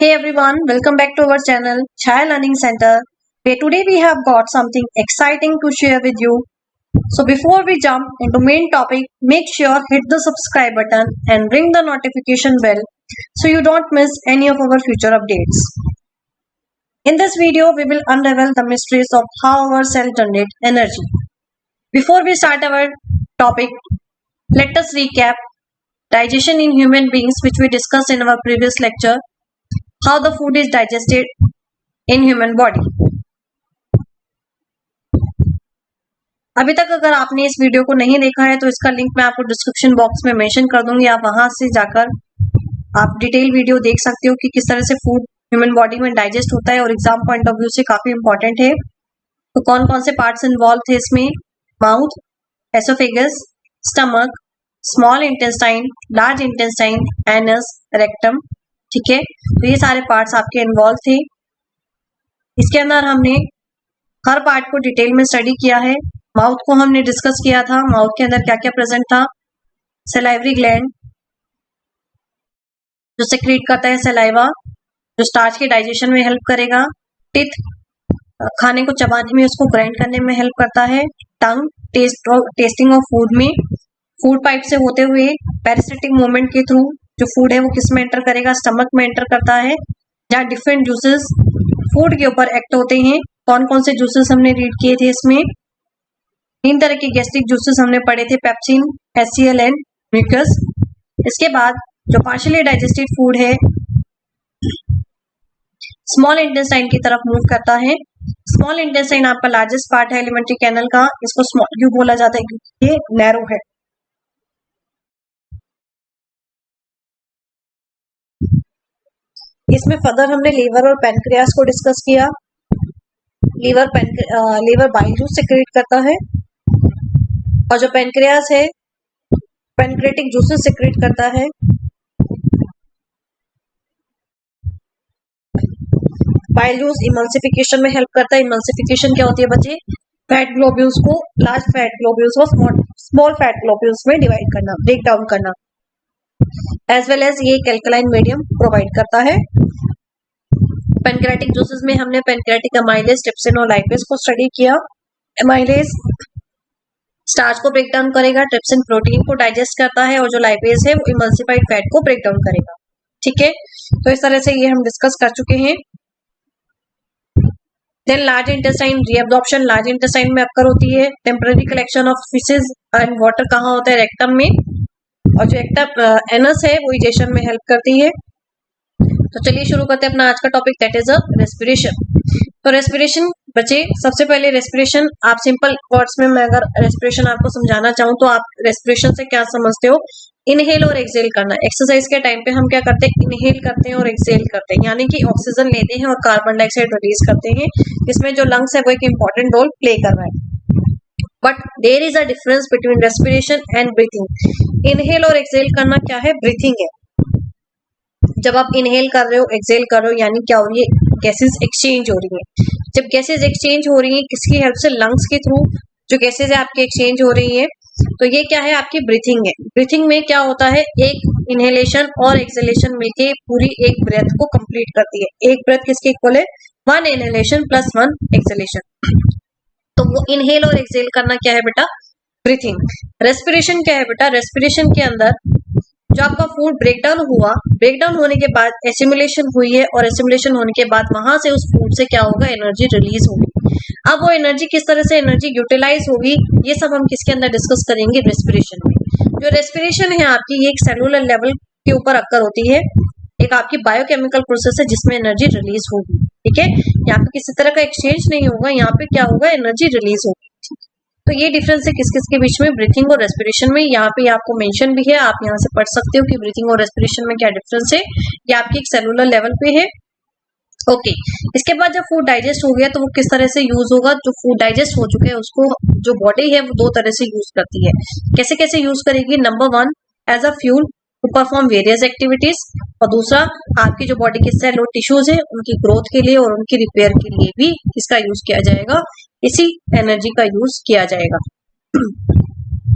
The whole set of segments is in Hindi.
Hey everyone, welcome back to our channel Chai Learning Center. Where today we have got something exciting to share with you. So before we jump into main topic, make sure hit the subscribe button and ring the notification bell so you don't miss any of our future updates. In this video, we will unravel the mysteries of how our cells generate energy. Before we start our topic, let us recap digestion in human beings, which we discussed in our previous lecture. How the food is digested in human body. अभी तक अगर आपने इस वीडियो को नहीं देखा है तो इसका लिंक मैं आपको डिस्क्रिप्शन बॉक्स में मेंशन कर दूंगी। आप वहां से जाकर आप डिटेल वीडियो देख सकते हो कि किस तरह से फूड ह्यूमन बॉडी में डाइजेस्ट होता है और एग्जाम पॉइंट ऑफ व्यू से काफी इंपॉर्टेंट है। तो कौन कौन से पार्ट्स इन्वॉल्व थे इसमें? Mouth, oesophagus, stomach, small intestine, large intestine, anus, rectum. ठीक है, तो ये सारे पार्ट्स आपके इन्वॉल्व थे। इसके अंदर हमने हर पार्ट को डिटेल में स्टडी किया है। माउथ को हमने डिस्कस किया था, माउथ के अंदर क्या क्या प्रेजेंट था। सलाइवरी ग्लैंड जो सेक्रेट करता है सलाइवा, जो स्टार्च के डाइजेशन में हेल्प करेगा। टिथ खाने को चबाने में, उसको ग्राइंड करने में हेल्प करता है। टंग टेस्टिंग ऑफ फूड में, फूड पाइप से होते हुए पैरासिटिक मूवमेंट के थ्रू जो फूड है वो किस में एंटर करेगा? स्टमक में एंटर करता है, जहाँ डिफरेंट जूसेस फूड के ऊपर एक्ट होते हैं। कौन कौन से जूसेस हमने रीड किए थे इसमें? 3 तरह के गैस्ट्रिक जूसेस हमने पढ़े थे, पेप्सिन, HCl एंड म्यूकस। इसके बाद जो पार्शियली डाइजेस्टेड फूड है स्मॉल इंटेस्टाइन की तरफ मूव करता है। स्मॉल इंटेस्टाइन आपका लार्जेस्ट पार्ट है एलिमेंट्री कैनल का। इसको स्मॉल क्यों बोला जाता है? क्योंकि ये नैरो है। इसमें फर्दर हमने लीवर और पैनक्रियास को डिस्कस किया। लीवर बाइल जूस सेक्रेट करता है और जो पैनक्रियास है पैनक्रेटिक जूसेस सेक्रेट करता है। बाइल जूस इमल्सिफिकेशन में हेल्प करता है। इमल्सिफिकेशन क्या होती है बच्चे? फैट ग्लोब्यूल्स को लार्ज फैट ग्लोब्यूल्स को स्मॉल फैट ग्लोब्यूल्स में डिवाइड करना, ब्रेक डाउन करना। एज वेल एज ये एल्कलाइन मीडियम प्रोवाइड करता है। पैनक्रेटिक जूसेस में हमने पैनक्रेटिक अमाइलेज, ट्रिप्सिन और लाइपेज को स्टडी किया। अमाइलेज स्टार्च को ब्रेक डाउन करेगा, ट्रिप्सिन प्रोटीन को डाइजेस्ट करता है और जो लाइपेज है वो इमल्सिफाइड फैट को ब्रेक डाउन करेगा। ठीक है, तो इस तरह से ये हम डिस्कस कर चुके हैं। Then large intestine reabsorption large intestine में अक्कर होती है। Temporary collection of faeces and water कहाँ होता है? रेक्टम में। और जो एनस है वो इजेशन में हेल्प करती है। तो चलिए शुरू करते हैं अपना आज का topic, that is a respiration. तो रेस्पिरेशन बच्चे, सबसे पहले रेस्पिरेशन आप सिंपल वर्ड्स में मैं अगर रेस्पिरेशन आपको समझाना चाहूँ तो आप रेस्पिरेशन से क्या समझते हो? इनहेल और एक्सेल करना। एक्सरसाइज के टाइम पे हम क्या करते हैं? इनहेल करते हैं और एक्सेल करते हैं, यानी कि ऑक्सीजन लेते हैं और कार्बन डाइऑक्साइड रिलीज करते हैं। इसमें जो लंग्स है वो एक इंपॉर्टेंट रोल प्ले कर रहा है। But there is a difference between respiration and breathing. Inhale और एक्सेल करना क्या है? ब्रीथिंग है। जब आप इनहेल कर रहे हो, एक्सेल कर रहे हो, यानी क्या हो रही है? गैसेस एक्सचेंज हो रही है। जब गैसेस एक्सचेंज हो रही है किसकी हेल्प से? लंग्स के थ्रू जो गैसेस है आपकी एक्सचेंज हो रही है, तो ये क्या है? आपकी ब्रीथिंग है। ब्रीथिंग में क्या होता है? एक इनहेलेशन और एक्सेलेशन मिलके पूरी एक ब्रेथ को कंप्लीट करती है। एक ब्रेथ किसके इक्वल है? 1 इनहेलेशन प्लस 1 एक्सेलेशन। तो वो इनहेल और एक्सेल करना क्या है बेटा? ब्रीथिंग। रेस्पिरेशन क्या है बेटा? रेस्पिरेशन के अंदर जो आपका फूड ब्रेकडाउन हुआ, ब्रेकडाउन होने के बाद एसिमुलेशन हुई है और एसिमुलेशन होने के बाद वहां से उस फूड से क्या होगा? एनर्जी रिलीज होगी। अब वो एनर्जी किस तरह से एनर्जी यूटिलाइज होगी, ये सब हम किसके अंदर डिस्कस करेंगे? रेस्पिरेशन में। जो रेस्पिरेशन है आपकी, ये एक सेलुलर लेवल के ऊपर अक्कर होती है। एक आपकी बायोकेमिकल प्रोसेस है जिसमें एनर्जी रिलीज होगी। ठीक है, यहाँ पे किसी तरह का एक्सचेंज नहीं होगा, यहाँ पे क्या होगा? एनर्जी रिलीज होगी। तो ये डिफरेंस है किस किस के बीच में? ब्रीथिंग और रेस्पिरेशन में। यहाँ पे आपको मेंशन भी है, आप यहाँ से पढ़ सकते हो कि ब्रीथिंग और रेस्पिरेशन में क्या डिफरेंस है। ये आपकी एक सेलुलर लेवल पे है। ओके, इसके बाद जब फूड डाइजेस्ट हो गया तो वो किस तरह से यूज होगा? जो फूड डाइजेस्ट हो चुके हैं उसको जो बॉडी है वो 2 तरह से यूज करती है। कैसे कैसे यूज करेगी? Number 1 as a fuel to perform various activities, और दूसरा आपकी जो बॉडी के सेल और टिश्यूज है उनकी ग्रोथ के लिए और उनकी रिपेयर के लिए भी इसका यूज किया जाएगा। इसी एनर्जी का यूज किया जाएगा।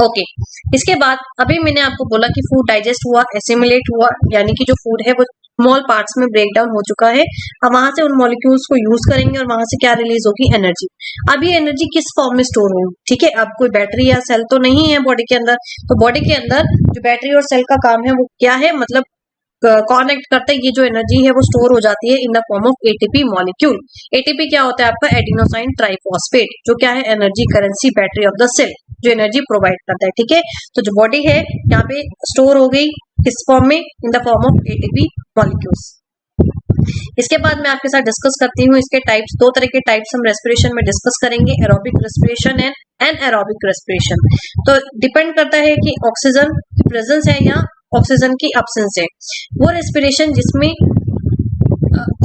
ओके, इसके बाद अभी मैंने आपको बोला कि फूड डाइजेस्ट हुआ, एसिमुलेट हुआ, यानी कि जो फूड है वो स्मॉल पार्ट्स में ब्रेक डाउन हो चुका है। अब वहां से उन मॉलिक्यूल्स को यूज करेंगे और वहां से क्या रिलीज होगी, एनर्जी। अब ये एनर्जी किस फॉर्म में स्टोर होगी, ठीक है। अब कोई बैटरी या सेल तो नहीं है बॉडी के अंदर, तो बॉडी के अंदर जो बैटरी और सेल का काम है वो क्या है, मतलब कनेक्ट करते हैं, ये जो एनर्जी है वो स्टोर हो जाती है in the form of ATP molecule. ATP क्या होता है आपका, एडिनोसाइन ट्राइफॉस्फेट, जो क्या है, energy currency battery of the cell, जो एनर्जी प्रोवाइड करता है, ठीक है। तो जो बॉडी है यहाँ पे स्टोर हो गई किस फॉर्म में, इन the form of ATP molecules. इसके बाद मैं आपके साथ डिस्कस करती हूँ इसके टाइप्स, दो तरह के टाइप्स हम रेस्पिरेशन में डिस्कस करेंगे, aerobic respiration and anaerobic respiration. तो डिपेंड करता है कि ऑक्सीजन की प्रेजेंस है या ऑक्सीजन की एब्सेंस है। वो रेस्पिरेशन जिसमें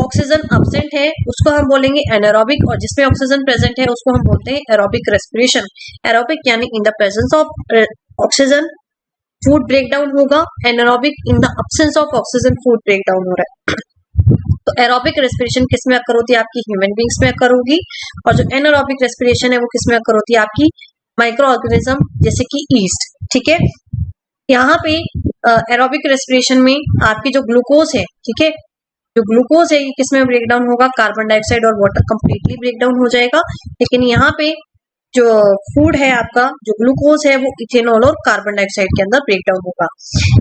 ऑक्सीजन एब्सेंट है उसको हम बोलेंगे एनारोबिक, और जिसमें ऑक्सीजन प्रेजेंट है उसको हम बोलते हैं एरोबिक रेस्पिरेशन। एरोबिक यानी in the presence of oxygen food break down होगा, anaerobic in the absence of oxygen food break down हो रहा है। तो एरोबिक रेस्पिरेशन किस में अकर होती है, आपकी ह्यूमन बींग्स में अकर होगी, और जो एनारोबिक रेस्पिरेशन है वो किस में अकर होती है, आपकी माइक्रो ऑर्गेनिज्म जैसे कि ईस्ट, ठीक है। यहाँ पे एरोबिक रेस्पिरेशन में आपकी जो ग्लूकोज है, ठीक है, जो ग्लूकोज है ये किसमें ब्रेक डाउन होगा, कार्बन डाइऑक्साइड और वाटर कंप्लीटली ब्रेक डाउन हो जाएगा। लेकिन यहाँ पे जो फूड है आपका, जो ग्लूकोज है वो इथेनॉल और कार्बन डाइऑक्साइड के अंदर ब्रेक डाउन होगा।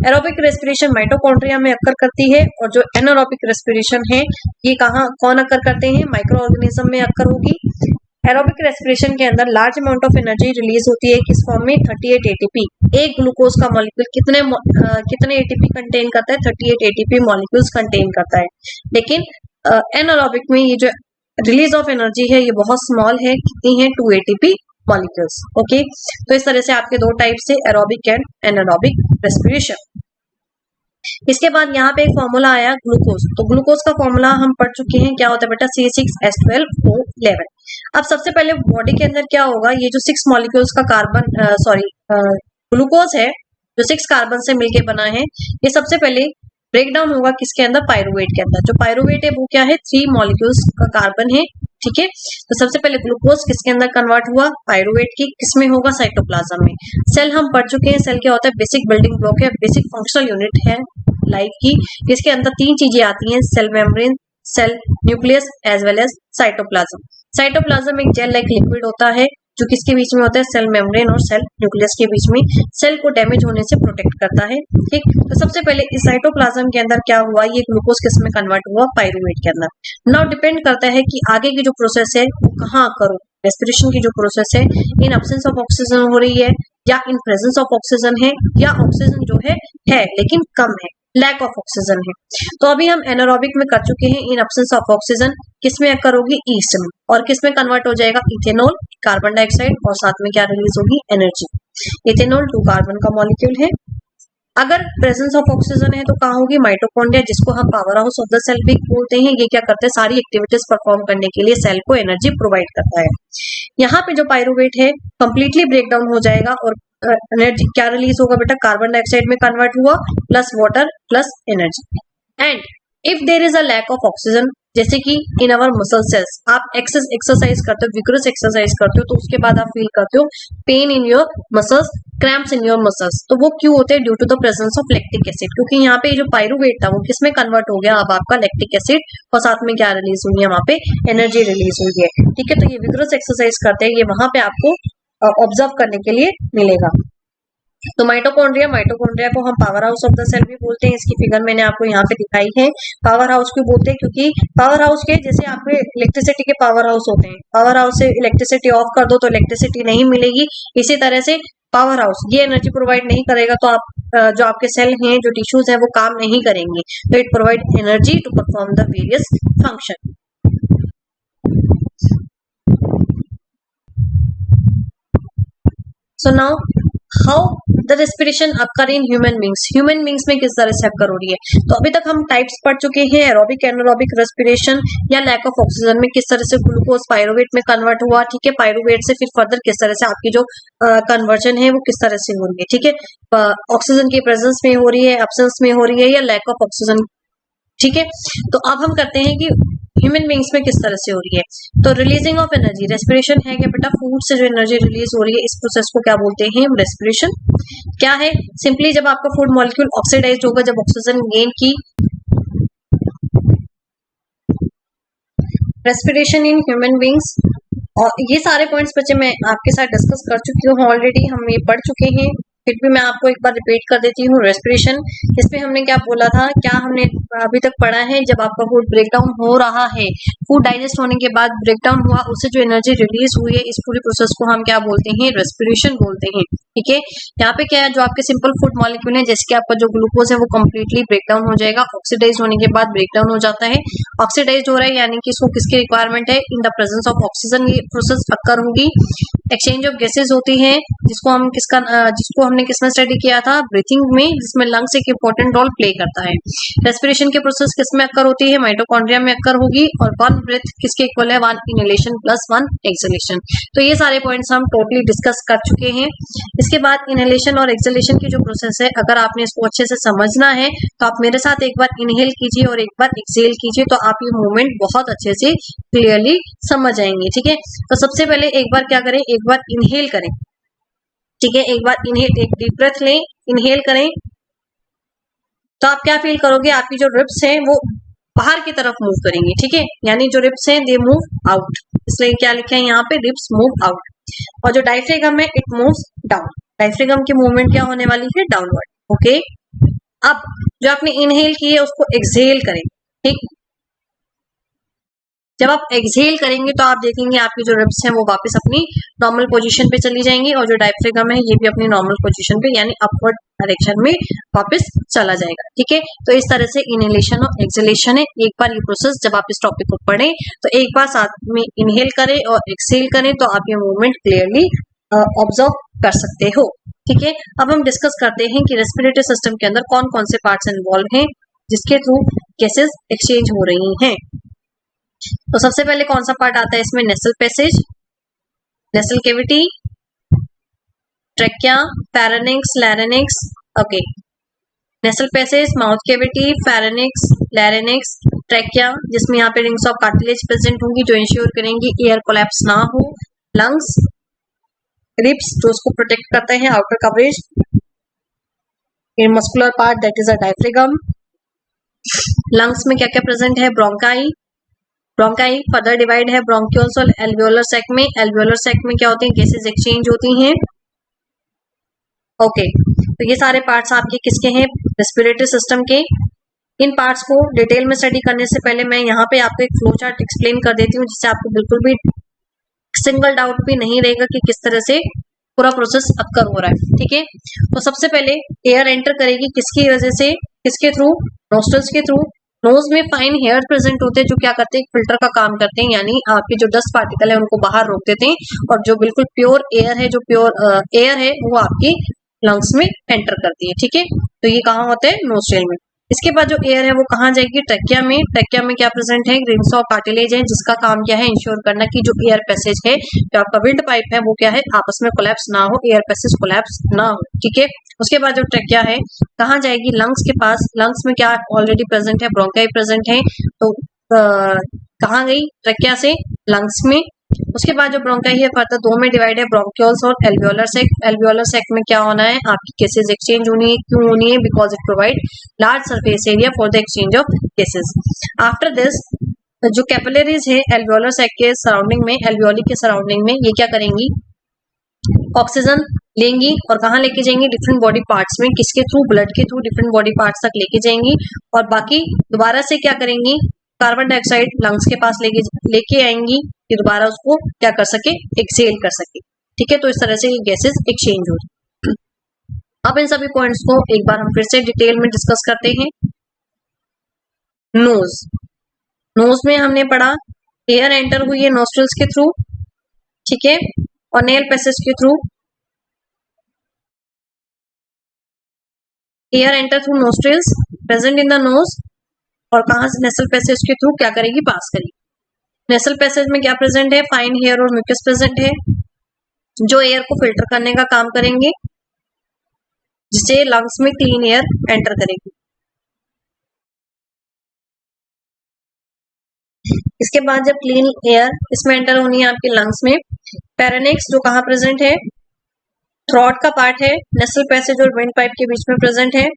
एरोबिक रेस्पिरेशन माइटोकॉन्ड्रिया में अकर करती है, और जो एनारोबिक रेस्पिरेशन है ये कहाँ कौन अकर करते हैं, माइक्रो ऑर्गेनिज्म में अकर होगी। एरोबिक रेस्पिरेशन के अंदर large amount of energy release होती है किस फॉर्म में, 38 एटीपी। एक ग्लूकोज का मॉलिक्यूल कितने एटीपी कंटेन करता है, 38 एटीपी मॉलिक्यूल्स कंटेन करता है। लेकिन एनारोबिक में ये जो रिलीज ऑफ एनर्जी है ये बहुत स्मॉल है, कितनी है, 2 एटीपी मॉलिक्यूल्स। ओके, तो इस तरह से आपके दो टाइप से एरोबिक एंड एनारोबिक रेस्पिरेशन। इसके बाद यहाँ पे एक फॉर्मूला आया ग्लूकोज, तो ग्लूकोज का फॉर्मूला हम पढ़ चुके हैं, क्या होता है बेटा, C6H12O11। अब सबसे पहले बॉडी के अंदर क्या होगा, ये जो 6 मॉलिक्यूल्स का कार्बन ग्लूकोज है जो 6 कार्बन से मिलके बना है, ये सबसे पहले ब्रेक डाउन होगा किसके अंदर, पायरुवेट के अंदर। जो पायरुवेट है वो क्या है, 3 मॉलिक्यूल्स का कार्बन है, ठीक है। तो सबसे पहले ग्लूकोज किसके अंदर कन्वर्ट हुआ, पायरुवेट की, किसमें होगा, साइटोप्लाज्म में। सेल हम पढ़ चुके हैं, सेल क्या होता है, बेसिक बिल्डिंग ब्लॉक है, बेसिक फंक्शनल यूनिट है लाइफ की। इसके अंदर 3 चीजें आती हैं, cell membrane, cell nucleus as well as cytoplasm. Cytoplasm एक जेल लाइक लिक्विड होता है जो किसके बीच में होता है, सेल मेम्ब्रेन और सेल न्यूक्लियस के बीच में, सेल को डैमेज होने से प्रोटेक्ट करता है, ठीक। तो सबसे पहले इस साइटोप्लाज्म के अंदर क्या हुआ, ये ग्लूकोज किस में कन्वर्ट हुआ, पायरुवेट के अंदर। नाउ डिपेंड करता है कि आगे की जो प्रोसेस है वो कहाँ करो, रेस्पिरेशन की जो प्रोसेस है इन एब्सेंस ऑफ ऑक्सीजन हो रही है या इन प्रेजेंस ऑफ ऑक्सीजन है, या ऑक्सीजन जो है लेकिन कम है, लैक ऑफ ऑक्सीजन है। तो अभी हम एनारोबिक में कर चुके हैं, इन एब्सेंस ऑफ ऑक्सीजन किस में अकर होगी, ईस्ट में, और किस में कन्वर्ट हो जाएगा, इथेनॉल, कार्बन डाइऑक्साइड, और साथ में क्या रिलीज होगी, एनर्जी। इथेनॉल 2 कार्बन का मॉलिक्यूल है। अगर प्रेजेंस ऑफ ऑक्सीजन है तो कहाँ होगी, माइटोकॉन्ड्रिया, जिसको हम power house of the cell भी बोलते हैं। ये क्या करते हैं, सारी एक्टिविटीज परफॉर्म करने के लिए सेल को एनर्जी प्रोवाइड करता है। यहाँ पे जो पायरुवेट है कंप्लीटली ब्रेक डाउन हो जाएगा, और एनर्जी क्या रिलीज होगा बेटा, कार्बन डाइऑक्साइड में कन्वर्ट हुआ plus water plus energy. And if there is a lack of oxygen, जैसे कि इन अवर मसल सेल्स, आप एक्सरसाइज करते हो, विग्रस एक्सरसाइज करते हो, तो उसके बाद आप फील करते हो pain in your muscles, cramps in your muscles, तो वो क्यों होते हैं, due to the presence of lactic acid. क्योंकि यहाँ पे जो पायरुवेट था वो किसमें कन्वर्ट हो गया, अब आपका लैक्टिक एसिड, और साथ में क्या रिलीज हुई है, वहां पे एनर्जी रिलीज हुई है, ठीक है। तो ये विग्रस एक्सरसाइज करते हैं, ये वहां पे आपको ऑब्जर्व करने के लिए मिलेगा। तो माइटोकॉन्ड्रिया को हम power house of the cell भी बोलते हैं। इसकी फिगर मैंने आपको यहाँ पे दिखाई है। पावर हाउस क्यों बोलते हैं, क्योंकि पावर हाउस के जैसे आपके इलेक्ट्रिसिटी के पावर हाउस होते हैं, पावर हाउस से इलेक्ट्रिसिटी ऑफ कर दो तो इलेक्ट्रिसिटी नहीं मिलेगी, इसी तरह से पावर हाउस ये एनर्जी प्रोवाइड नहीं करेगा तो आप जो आपके सेल हैं, जो टिश्यूज हैं, वो काम नहीं करेंगे। तो it provide energy to perform the various function. So now how the respiration occur in human beings, human beings में किस तरह से अकर हो रही है। तो अभी तक हम टाइप्स पढ़ चुके हैं, एरोबिक एनारोबिक रेस्पिरेशन या लैक ऑफ ऑक्सीजन में किस तरह से ग्लूकोज पायरुवेट में कन्वर्ट हुआ, ठीक है। पायरुवेट से फिर फर्दर किस तरह से आपकी जो कन्वर्जन है वो किस तरह से हो रही है, ठीक है। ऑक्सीजन की प्रेजेंस में हो रही है, एब्सेंस में हो रही है, या लैक ऑफ ऑक्सीजन, ठीक है। तो अब हम करते हैं कि ह्यूमन बींग्स में किस तरह से हो रही है। तो रिलीजिंग ऑफ एनर्जी, रेस्पिरेशन है क्या बेटा, फूड से जो एनर्जी रिलीज हो रही है, इस प्रोसेस को क्या बोलते हैं, रेस्पिरेशन। क्या है, सिंपली जब आपका फूड मॉलिक्यूल ऑक्सीडाइज होगा, जब ऑक्सीजन गेन की रेस्पिरेशन इन ह्यूमन बींग्स, और ये सारे पॉइंट्स बच्चे मैं आपके साथ डिस्कस कर चुकी हूँ ऑलरेडी, हम ये पढ़ चुके हैं, फिर भी मैं आपको एक बार रिपीट कर देती हूँ। रेस्पिरेशन, इसमें हमने क्या बोला था, क्या हमने अभी तक पढ़ा है, जब आपका फूड ब्रेकडाउन हो रहा है, फूड डाइजेस्ट होने के बाद ब्रेकडाउन हुआ, उससे जो एनर्जी रिलीज हुई है, इस पूरी प्रोसेस को हम क्या बोलते हैं, रेस्पिरेशन बोलते हैं। ठीक है, यहाँ पे क्या है, जो आपके सिंपल फूड मॉलिक्यूल है, जैसे कि आपका जो ग्लूकोज है वो कंप्लीटली ब्रेकडाउन हो जाएगा, ऑक्सीडाइज होने के बाद ब्रेकडाउन हो जाता है। ऑक्सीडाइज हो रहा है यानी कि इसको किसकी रिक्वायरमेंट है, in the presence of oxygen ये प्रोसेस अक्कर होगी। एक्सचेंज ऑफ गैसेज होती है, जिसको हमने किसमें स्टडी किया था, ब्रीथिंग में, जिसमें लंग्स एक इंपॉर्टेंट रोल प्ले करता है। रेस्पिरेशन की प्रोसेस किसमें अक्कर होती है, माइटोकॉन्ड्रिया में अक्कर होगी, और वन ब्रेथ किसके इक्वल है, one inhalation plus one exhalation. तो ये सारे पॉइंट्स हम टोटली डिस्कस कर चुके हैं। इसके बाद इनहेलेशन और एक्सहेलेशन की जो प्रोसेस है, अगर आपने इसको अच्छे से समझना है तो आप मेरे साथ एक बार इनहेल कीजिए और एक बार एक्सहेल कीजिए, तो आप ये मूवमेंट बहुत अच्छे से क्लियरली समझ जाएंगे। ठीक है, तो सबसे पहले एक बार क्या करें, एक बार इनहेल करें। ठीक है, एक बार इनहेल, एक डीप ब्रेथ लें, इनहेल करें, तो आप क्या फील करोगे, आपकी जो रिब्स हैं वो बाहर की तरफ मूव करेंगे। ठीक है, यानी जो रिब्स हैं दे मूव आउट, इसलिए क्या लिखा है यहाँ पे, रिब्स मूव आउट। और जो डायफ्राम है इट मूव्स डाउन, डायफ्राम की मूवमेंट क्या होने वाली है, डाउनवर्ड। ओके, अब जो आपने इनहेल की है उसको एक्सहेल करें। ठीक, जब आप एक्सहेल करेंगे तो आप देखेंगे आपकी जो रिब्स हैं वो वापस अपनी नॉर्मल पोजीशन पे चली जाएंगी, और जो डायफ्राम है ये भी अपनी नॉर्मल पोजीशन पे यानी अपवर्ड डायरेक्शन में वापस चला जाएगा। ठीक है, तो इस तरह से इनहेलेशन और एक्सहेलेशन है। एक बार ये प्रोसेस जब आप इस टॉपिक को पढ़ें तो एक बार साथ में इनहेल करें और एक्सहेल करें, तो आप ये मूवमेंट क्लियरली ऑब्जर्व कर सकते हो। ठीक है, अब हम डिस्कस करते हैं कि रेस्पिरेटरी सिस्टम के अंदर कौन कौन से पार्ट्स इन्वॉल्व हैं जिसके थ्रू गैसेज एक्सचेंज हो रही हैं। तो सबसे पहले कौन सा पार्ट आता है इसमें, nasal passage, nasal cavity, trachea, pharynx, larynx. Okay, nasal passage, mouth cavity, pharynx, larynx, trachea, जिसमें यहाँ पे रिंग्स ऑफ कार्टिलेज प्रेजेंट होंगी जो इंश्योर करेंगी एयर कोलैप्स ना हो, लंग्स, रिब्स जो उसको प्रोटेक्ट करते हैं, outer coverage, muscular part that is a diaphragm. Lungs में क्या क्या प्रेजेंट है, ब्रोंकाई, ब्रोंकाई फर्दर डिवाइड है ब्रोंक्यूल्स और एल्वियोलर सैक में। एल्वियोलर सैक में क्या होती है, गैसेज एक्सचेंज होती हैं। ओके, तो ये सारे पार्ट्स आपके किसके हैं, रेस्पिरेटरी सिस्टम के। इन पार्ट्स को डिटेल में स्टडी करने से पहले मैं यहाँ पे आपको एक फ्लो चार्ट एक्सप्लेन कर देती हूँ, जिससे आपको बिल्कुल भी सिंगल डाउट भी नहीं रहेगा कि किस तरह से पूरा प्रोसेस अक्कर हो रहा है। ठीक है, तो सबसे पहले एयर एंटर करेगी किसकी वजह से, किसके थ्रू, नोस्ट्रल्स के थ्रू। नोज में फाइन हेयर प्रेजेंट होते हैं जो क्या करते हैं, फिल्टर का काम करते हैं, यानी आपके जो डस्ट पार्टिकल है उनको बाहर रोक देते हैं, और जो बिल्कुल प्योर एयर है, जो प्योर एयर है वो आपकी लंग्स में एंटर करती है। ठीक है, तो ये कहाँ होते हैं, नोस्ट्रल में। इसके बाद जो एयर है वो कहाँ जाएगी, ट्रैकिया में। ट्रैकिया में क्या प्रेजेंट है, रिंग्स ऑफ कार्टिलेज है, जिसका काम क्या है, इंश्योर करना कि जो एयर पैसेज है, जो आपका विंड पाइप है वो क्या है, आपस में कोलैप्स ना हो, एयर पैसेज कोलैप्स ना हो। ठीक है, उसके बाद जो ट्रैकिया है कहाँ जाएगी, लंग्स के पास। लंग्स में क्या ऑलरेडी प्रेजेंट है, ब्रोंकाई प्रेजेंट है, तो कहाँ गई ट्रैकिया से, लंग्स में। उसके बाद जो ब्रोंकाई है फर्दर दो में डिवाइड है, ब्रोंक्यूल्स और एल्वियोलर सैक। एल्वियोलर सैक में क्या होना है, आपकी गैसेज एक्सचेंज होनी है, क्यों होनी है, because it provide large surface area for the exchange of gases. After this जो कैपिलरीज है एल्वियोलर सैक के सराउंडिंग में, एल्वियोली के सराउंडिंग में, ये क्या करेंगी, ऑक्सीजन लेंगी और कहाँ लेके जाएंगी, डिफरेंट बॉडी पार्ट्स में, किसके थ्रू, ब्लड के थ्रू डिफरेंट बॉडी पार्ट्स तक लेके जाएंगी, और बाकी दोबारा से क्या करेंगी, कार्बन डाइऑक्साइड लंग्स के पास लेके आएंगी कि दोबारा उसको क्या कर सके, एक्सहेल कर सके। ठीक है, तो इस तरह से ये गैसेज एक्सचेंज होती। अब इन सभी पॉइंट्स को एक बार हम फिर से डिटेल में डिस्कस करते हैं। नोज, नोज में हमने पढ़ा एयर एंटर हुई है नोस्ट्रल्स के थ्रू। ठीक है, और नेल पैसेज के through air enter through nostrils present in the nose, और कहां से, नेसल पैसेज के थ्रू क्या करेगी, पास करेगी। नेसल पैसेज में क्या प्रेजेंट है, फाइन हेयर और म्यूकस प्रेजेंट है, जो एयर को फिल्टर करने का काम करेंगे, जिससे लंग्स में क्लीन एयर एंटर करेगी। इसके बाद जब क्लीन एयर इसमें एंटर होनी है आपके लंग्स में, फेरेनिक्स जो कहाँ प्रेजेंट है, थ्रॉट का पार्ट है, नेसल पैसेज और विंड पाइप के बीच में प्रेजेंट है।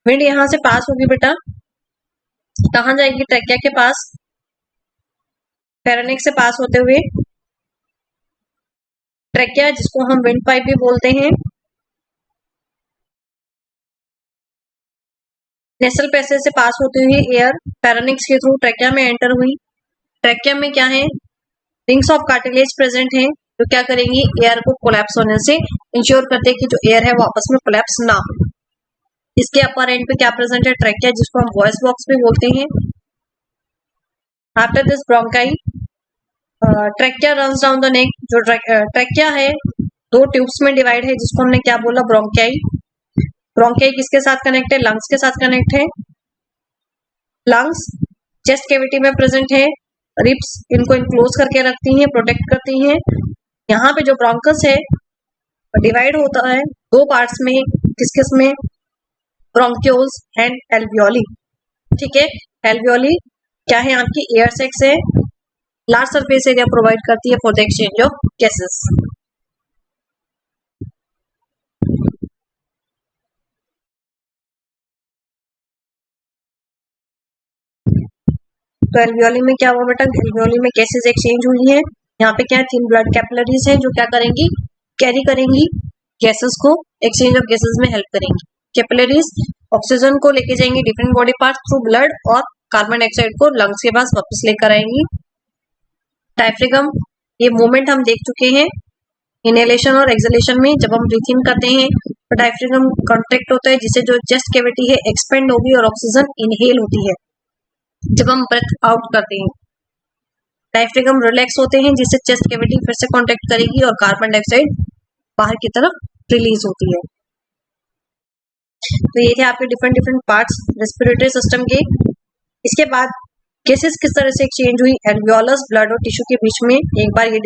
विंड यहाँ से पास होगी बेटा, कहाँ जाएगी, ट्रैकिया के पास, फेरेनिक्स से पास होते हुए ट्रेकिया, जिसको हम विंड पाइप भी बोलते हैं, नेसल पैसेज से पास होते हुए एयर फेरेनिक्स के थ्रू ट्रेकिया में एंटर हुई। ट्रेकिया में क्या है, रिंग्स ऑफ कार्टिलेज प्रेजेंट हैं, जो क्या करेंगी, एयर को कोलैप्स होने से इंश्योर करते हैं कि जो एयर है वो आपस में कोलैप्स ना हो। इसके अपर एंड पे क्या प्रेजेंट है, ट्रेकिया, जिसको हम वॉइस बॉक्स भी बोलते हैं। After this bronchi, trachea runs down the neck. जो ट्रेकिया है दो ट्यूब्स में डिवाइड है, जिसको हमने क्या बोला, ब्रोंकाई। ब्रोंकाई किसके साथ कनेक्ट है, लंग्स के साथ कनेक्ट है। लंग्स चेस्ट कैविटी में प्रेजेंट है, रिब्स इनको इनक्लोज करके रखती हैं, प्रोटेक्ट करती हैं। यहाँ पे जो ब्रोंकस है डिवाइड होता है दो पार्ट्स में, किस किस में, ब्रोंक्यूल्स एंड एल्वियोली। ठीक है, एल्वियोली क्या है, आपकी एयर सैक्स है, लार्ज सरफेस एरिया प्रोवाइड करती है for the exchange of gases. तो एल्वियोली में क्या हुआ बेटा, एल्वियोली में गैसेस एक्सचेंज हुई है। यहाँ पे क्या है, 3 ब्लड कैपिलरीज हैं जो क्या करेंगी, कैरी करेंगी गैसेस को, एक्सचेंज ऑफ गैसेस में हेल्प करेंगी। कैपिलरीज ऑक्सीजन को लेके जाएंगी different body parts through blood, और कार्बन डाइऑक्साइड को लंग्स के पास वापस लेकर आएंगी। डायफ्रागम, ये मूवमेंट हम देख चुके हैं इनहेलेशन और एक्सहेलेशन में। जब हम ब्रीथ इन करते हैं तो डायफ्रागम कॉन्ट्रैक्ट होता है, जिससे जो चेस्ट कैविटी है एक्सपेंड होगी और ऑक्सीजन इनहेल होती है। जब हम ब्रेथ आउट करते हैं डायफ्रागम रिलैक्स होते हैं, जिससे चेस्ट कैविटी फिर से कॉन्ट्रैक्ट करेगी और कार्बन डाइऑक्साइड बाहर की तरफ रिलीज होती है। तो ये थे आपके different different parts respiratory system के। इसके बाद गैसेस किस तरह से एक्सचेंज हुई एल्वियोलस, ब्लड और टिश्यू के बीच में, एक बार ये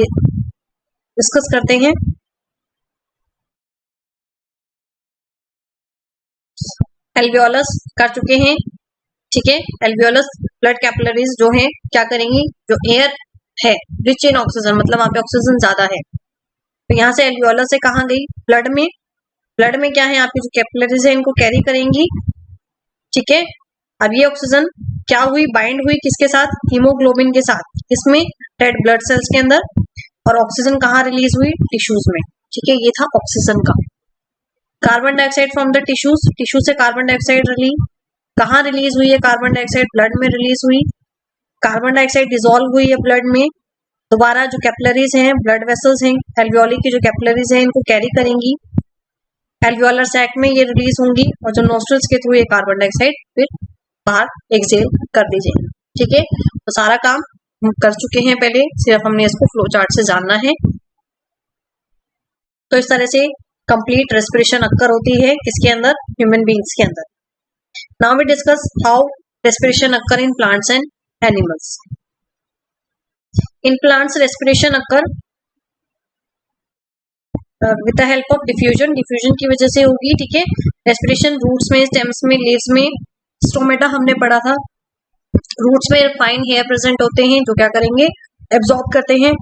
डिस्कस करते हैं। एल्वियोलस कर चुके हैं, ठीक है। एल्वियोलस ब्लड कैपिलरीज जो हैं क्या करेंगी, जो एयर है रिच इन ऑक्सीजन, मतलब वहां पे ऑक्सीजन ज्यादा है, तो यहाँ से एल्वियोलस से कहाँ गई, ब्लड में। ब्लड में क्या है, आपकी जो कैपिलरीज है इनको कैरी करेंगी, ठीक है। अब ये ऑक्सीजन क्या हुई, बाइंड हुई किसके साथ, हीमोग्लोबिन के साथ, इसमें रेड ब्लड सेल्स के अंदर, और ऑक्सीजन कहाँ रिलीज हुई, टिश्यूज में, ठीक है। ये था ऑक्सीजन का। Carbon dioxide from the tissues, tissue से कार्बन डाइऑक्साइड कहाँ रिलीज हुई है, कार्बन डाइऑक्साइड ब्लड में रिलीज हुई। कार्बन डाइऑक्साइड डिसॉल्व हुई है ब्लड में, दोबारा जो कैपिलरीज हैं, ब्लड वेसल्स हैं, एल्वियोली की जो कैपिलरीज हैं इनको कैरी करेंगी, एल्वियोलर सैक में ये रिलीज होंगी, और जो नोस्ट्रल्स के थ्रू ये कार्बन डाइऑक्साइड फिर बाहर एक्सहेल कर दी जाएगी, ठीक है। तो सारा काम हम कर चुके हैं पहले, सिर्फ हमने इसको फ्लो चार्ट से जानना है। तो इस तरह से कंप्लीट रेस्पिरेशन अक्कर होती है किसके अंदर, ह्यूमन बींग्स के अंदर। Now we discuss how respiration occur in plants and animals. In plants respiration occur with the help of diffusion, diffusion की वजह से होगी, ठीक है। रेस्पिरेशन रूट्स में, स्टेम्स में, लीव्स में, स्टोमेटा हमने पढ़ा था। रूट्स में फाइन हेयर प्रेजेंट होते हैं जो क्या करेंगे, एब्जॉर्ब करते हैं